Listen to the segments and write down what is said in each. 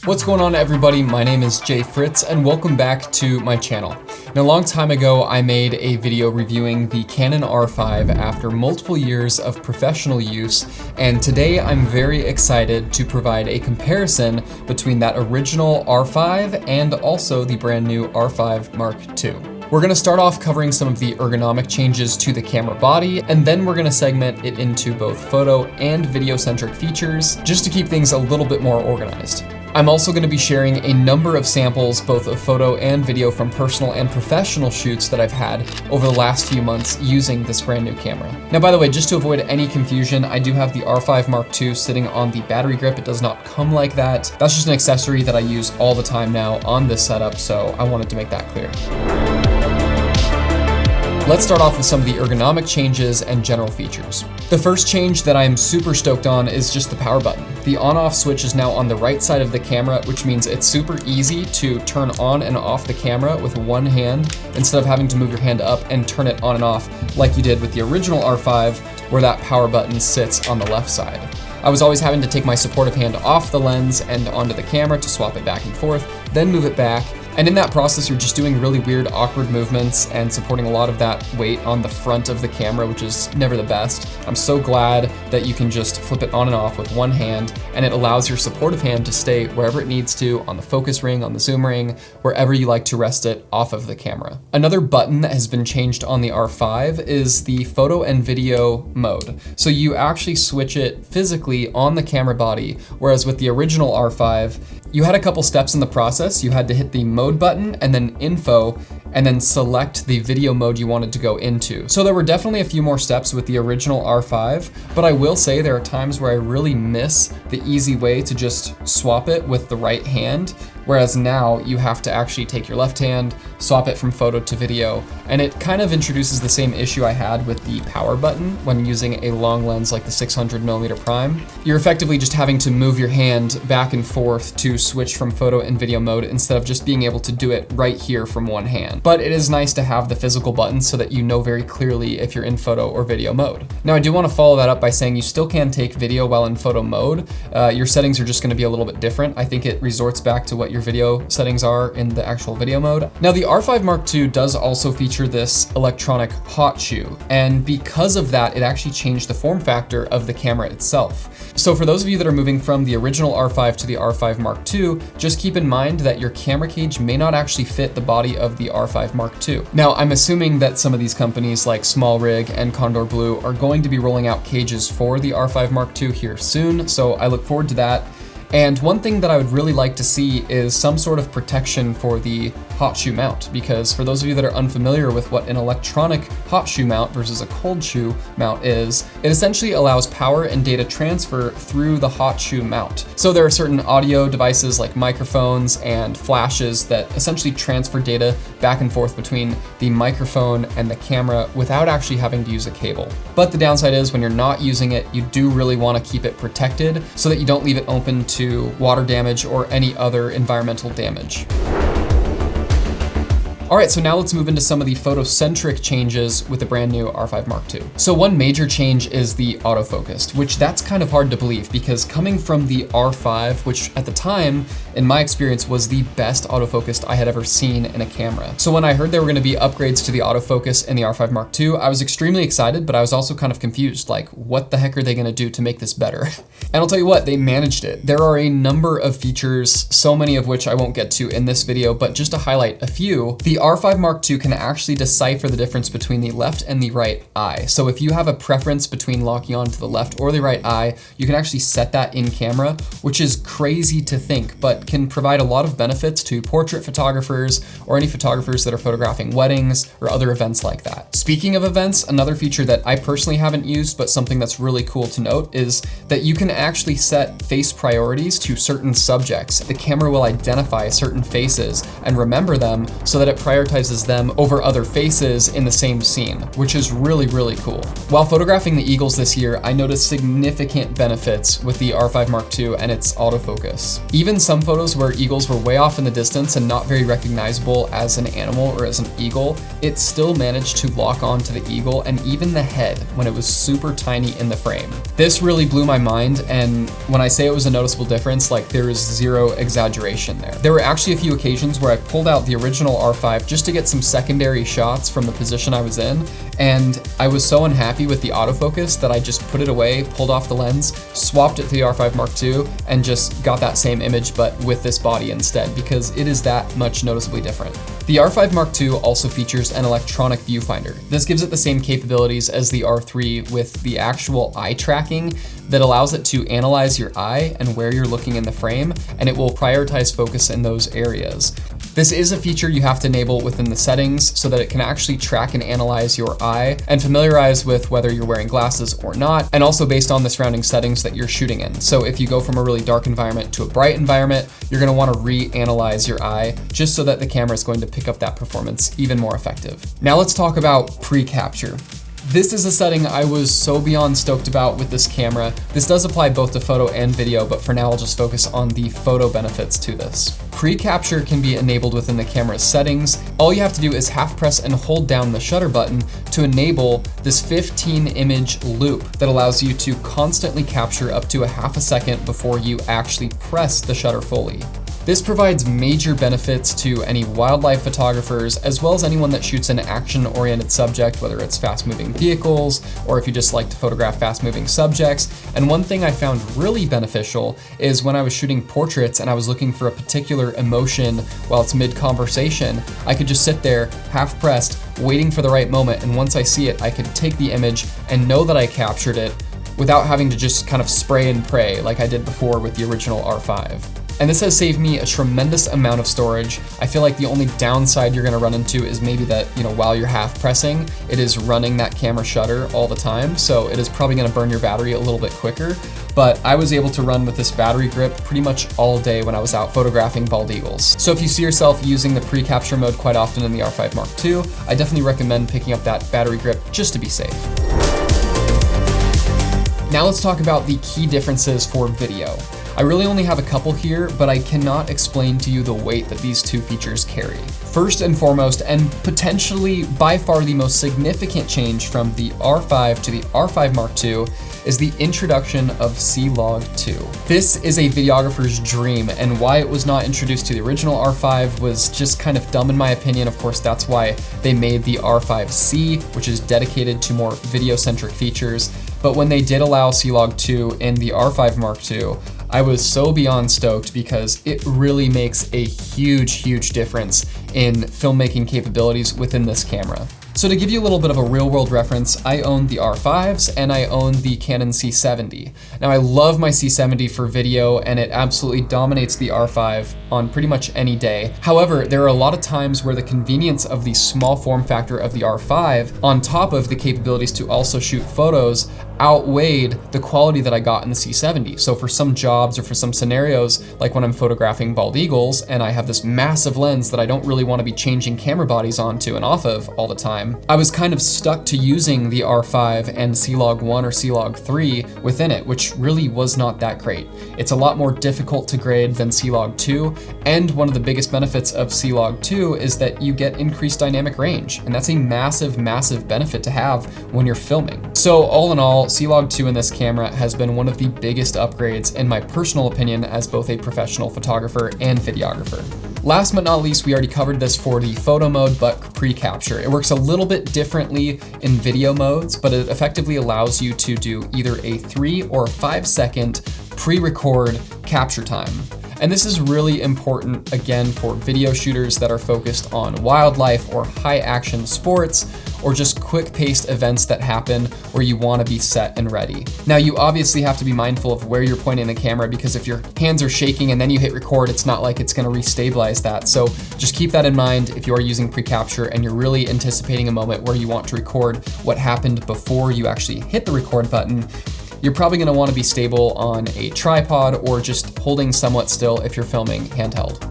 What's going on, everybody? My name is Jay Fritz and welcome back to my channel. Now, a long time ago, I made a video reviewing the Canon R5 after multiple years of professional use, and today I'm very excited to provide a comparison between that original R5 and also the brand new R5 Mark II. We're gonna start off covering some of the ergonomic changes to the camera body, and then we're gonna segment it into both photo and video-centric features, just to keep things a little bit more organized. I'm also gonna be sharing a number of samples, both of photo and video, from personal and professional shoots that I've had over the last few months using this brand new camera. Now, by the way, just to avoid any confusion, I do have the R5 Mark II sitting on the battery grip. It does not come like that. That's just an accessory that I use all the time now on this setup, so I wanted to make that clear. Let's start off with some of the ergonomic changes and general features. The first change that I am super stoked on is just the power button. The on-off switch is now on the right side of the camera, which means it's super easy to turn on and off the camera with one hand instead of having to move your hand up and turn it on and off like you did with the original R5, where that power button sits on the left side. I was always having to take my supportive hand off the lens and onto the camera to swap it back and forth, then move it back. And in that process, you're just doing really weird, awkward movements and supporting a lot of that weight on the front of the camera, which is never the best. I'm so glad that you can just flip it on and off with one hand, and it allows your supportive hand to stay wherever it needs to, on the focus ring, on the zoom ring, wherever you like to rest it off of the camera. Another button that has been changed on the R5 is the photo and video mode. So you actually switch it physically on the camera body, whereas with the original R5, you had a couple steps in the process. You had to hit the mode button and then info, and then select the video mode you wanted to go into. So there were definitely a few more steps with the original R5, but I will say there are times where I really miss the easy way to just swap it with the right hand, whereas now you have to actually take your left hand, swap it from photo to video, and it kind of introduces the same issue I had with the power button when using a long lens like the 600mm prime. You're effectively just having to move your hand back and forth to switch from photo and video mode instead of just being able to do it right here from one hand. But it is nice to have the physical buttons so that you know very clearly if you're in photo or video mode. Now, I do want to follow that up by saying you still can take video while in photo mode. Your settings are just going to be a little bit different. I think it resorts back to what your video settings are in the actual video mode. Now, the R5 Mark II does also feature this electronic hot shoe, and because of that, it actually changed the form factor of the camera itself. So for those of you that are moving from the original R5 to the R5 Mark II, just keep in mind that your camera cage may not actually fit the body of the R5 Mark II. Now, I'm assuming that some of these companies like Small Rig and Condor Blue are going to be rolling out cages for the R5 Mark II here soon, so I look forward to that. And one thing that I would really like to see is some sort of protection for the hot shoe mount, because for those of you that are unfamiliar with what an electronic hot shoe mount versus a cold shoe mount is, it essentially allows power and data transfer through the hot shoe mount. So there are certain audio devices like microphones and flashes that essentially transfer data back and forth between the microphone and the camera without actually having to use a cable. But the downside is when you're not using it, you do really want to keep it protected so that you don't leave it open to water damage or any other environmental damage. All right, so now let's move into some of the photo-centric changes with the brand new R5 Mark II. So one major change is the autofocus, which that's kind of hard to believe because coming from the R5, which at the time, in my experience, was the best autofocus I had ever seen in a camera. So when I heard there were gonna be upgrades to the autofocus in the R5 Mark II, I was extremely excited, but I was also kind of confused, like, what the heck are they gonna do to make this better? And I'll tell you what, they managed it. There are a number of features, so many of which I won't get to in this video, but just to highlight a few, the R5 Mark II can actually decipher the difference between the left and the right eye. So if you have a preference between locking on to the left or the right eye, you can actually set that in camera, which is crazy to think, but can provide a lot of benefits to portrait photographers or any photographers that are photographing weddings or other events like that. Speaking of events, another feature that I personally haven't used, but something that's really cool to note, is that you can actually set face priorities to certain subjects. The camera will identify certain faces and remember them so that it prioritizes them over other faces in the same scene, which is really, really cool. While photographing the eagles this year, I noticed significant benefits with the R5 Mark II and its autofocus. Even some photos where eagles were way off in the distance and not very recognizable as an animal or as an eagle, it still managed to lock on to the eagle and even the head when it was super tiny in the frame. This really blew my mind, and when I say it was a noticeable difference, like, there is zero exaggeration there. There were actually a few occasions where I pulled out the original R5 just to get some secondary shots from the position I was in, and I was so unhappy with the autofocus that I just put it away, pulled off the lens, swapped it to the R5 Mark II, and just got that same image but with this body instead, because it is that much noticeably different. The R5 Mark II also features an electronic viewfinder. This gives it the same capabilities as the R3 with the actual eye tracking that allows it to analyze your eye and where you're looking in the frame, and it will prioritize focus in those areas. This is a feature you have to enable within the settings so that it can actually track and analyze your eye and familiarize with whether you're wearing glasses or not, and also based on the surrounding settings that you're shooting in. So if you go from a really dark environment to a bright environment, you're gonna wanna reanalyze your eye just so that the camera is going to pick up that performance even more effective. Now let's talk about pre-capture. This is a setting I was so beyond stoked about with this camera. This does apply both to photo and video, but for now I'll just focus on the photo benefits to this. Pre-capture can be enabled within the camera's settings. All you have to do is half press and hold down the shutter button to enable this 15 image loop that allows you to constantly capture up to a half a second before you actually press the shutter fully. This provides major benefits to any wildlife photographers, as well as anyone that shoots an action-oriented subject, whether it's fast-moving vehicles, or if you just like to photograph fast-moving subjects. And one thing I found really beneficial is when I was shooting portraits and I was looking for a particular emotion while it's mid-conversation, I could just sit there, half-pressed, waiting for the right moment, and once I see it, I could take the image and know that I captured it without having to just kind of spray and pray like I did before with the original R5. And this has saved me a tremendous amount of storage. I feel like the only downside you're gonna run into is maybe that, while you're half pressing, it is running that camera shutter all the time. So it is probably gonna burn your battery a little bit quicker. But I was able to run with this battery grip pretty much all day when I was out photographing bald eagles. So if you see yourself using the pre-capture mode quite often in the R5 Mark II, I definitely recommend picking up that battery grip just to be safe. Now let's talk about the key differences for video. I really only have a couple here, but I cannot explain to you the weight that these two features carry. First and foremost, and potentially by far the most significant change from the R5 to the R5 Mark II, is the introduction of C-Log 2. This is a videographer's dream, and why it was not introduced to the original R5 was just kind of dumb in my opinion. Of course, that's why they made the R5C, which is dedicated to more video-centric features. But when they did allow C-Log 2 in the R5 Mark II, I was so beyond stoked because it really makes a huge difference in filmmaking capabilities within this camera. So to give you a little bit of a real world reference, I own the R5s and I own the Canon C70. Now I love my C70 for video and it absolutely dominates the R5 on pretty much any day. However, there are a lot of times where the convenience of the small form factor of the R5 on top of the capabilities to also shoot photos outweighed the quality that I got in the C70. So for some jobs or for some scenarios, like when I'm photographing bald eagles and I have this massive lens that I don't really want to be changing camera bodies onto and off of all the time, I was kind of stuck to using the R5 and C-Log 1 or C-Log 3 within it, which really was not that great. It's a lot more difficult to grade than C-Log 2, and one of the biggest benefits of C-Log 2 is that you get increased dynamic range, and that's a massive benefit to have when you're filming. So all in all, C-Log 2 in this camera has been one of the biggest upgrades in my personal opinion as both a professional photographer and videographer. Last but not least, we already covered this for the photo mode, but pre-capture. It works a little bit differently in video modes, but it effectively allows you to do either a 3 or 5 second pre-record capture time. And this is really important, again, for video shooters that are focused on wildlife or high action sports, or just quick paced events that happen where you want to be set and ready. Now, you obviously have to be mindful of where you're pointing the camera, because if your hands are shaking and then you hit record, it's not like it's going to restabilize that. So just keep that in mind if you are using pre-capture and you're really anticipating a moment where you want to record what happened before you actually hit the record button. You're probably gonna wanna be stable on a tripod or just holding somewhat still if you're filming handheld.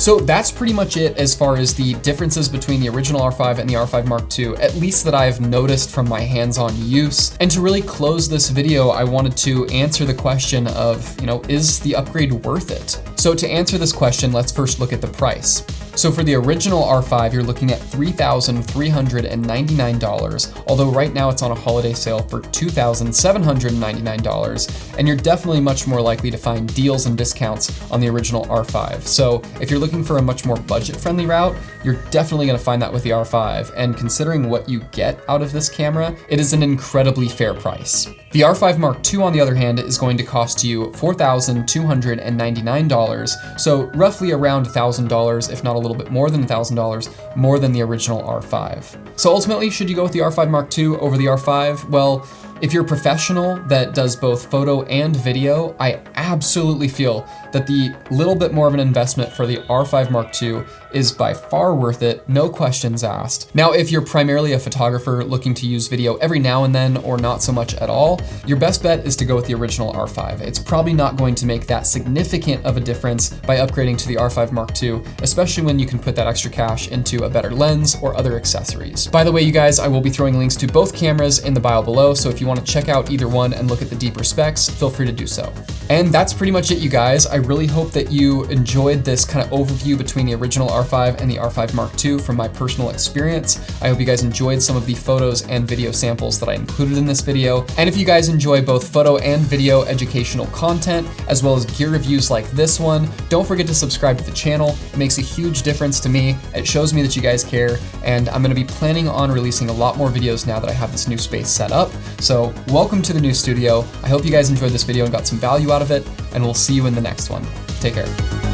So that's pretty much it as far as the differences between the original R5 and the R5 Mark II, at least that I've noticed from my hands-on use. And to really close this video, I wanted to answer the question of, is the upgrade worth it? So to answer this question, let's first look at the price. So for the original R5, you're looking at $3,399, although right now it's on a holiday sale for $2,799, and you're definitely much more likely to find deals and discounts on the original R5. So if you're looking for a much more budget-friendly route, you're definitely gonna find that with the R5, and considering what you get out of this camera, it is an incredibly fair price. The R5 Mark II, on the other hand, is going to cost you $4,299, so roughly around $1,000, if not a little bit more than $1,000, more than the original R5. So ultimately, should you go with the R5 Mark II over the R5? Well, if you're a professional that does both photo and video, I absolutely feel that the little bit more of an investment for the R5 Mark II is by far worth it, no questions asked. Now, if you're primarily a photographer looking to use video every now and then or not so much at all, your best bet is to go with the original R5. It's probably not going to make that significant of a difference by upgrading to the R5 Mark II, especially when you can put that extra cash into a better lens or other accessories. By the way, you guys, I will be throwing links to both cameras in the bio below, so if you want to check out either one and look at the deeper specs, feel free to do so. And that's pretty much it, you guys. I really hope that you enjoyed this kind of overview between the original R5 and the R5 Mark II from my personal experience. I hope you guys enjoyed some of the photos and video samples that I included in this video. And if you guys enjoy both photo and video educational content, as well as gear reviews like this one, don't forget to subscribe to the channel. It makes a huge difference to me. It shows me that you guys care, and I'm gonna be planning on releasing a lot more videos now that I have this new space set up. So welcome to the new studio. I hope you guys enjoyed this video and got some value out of it, and we'll see you in the next one. Take care.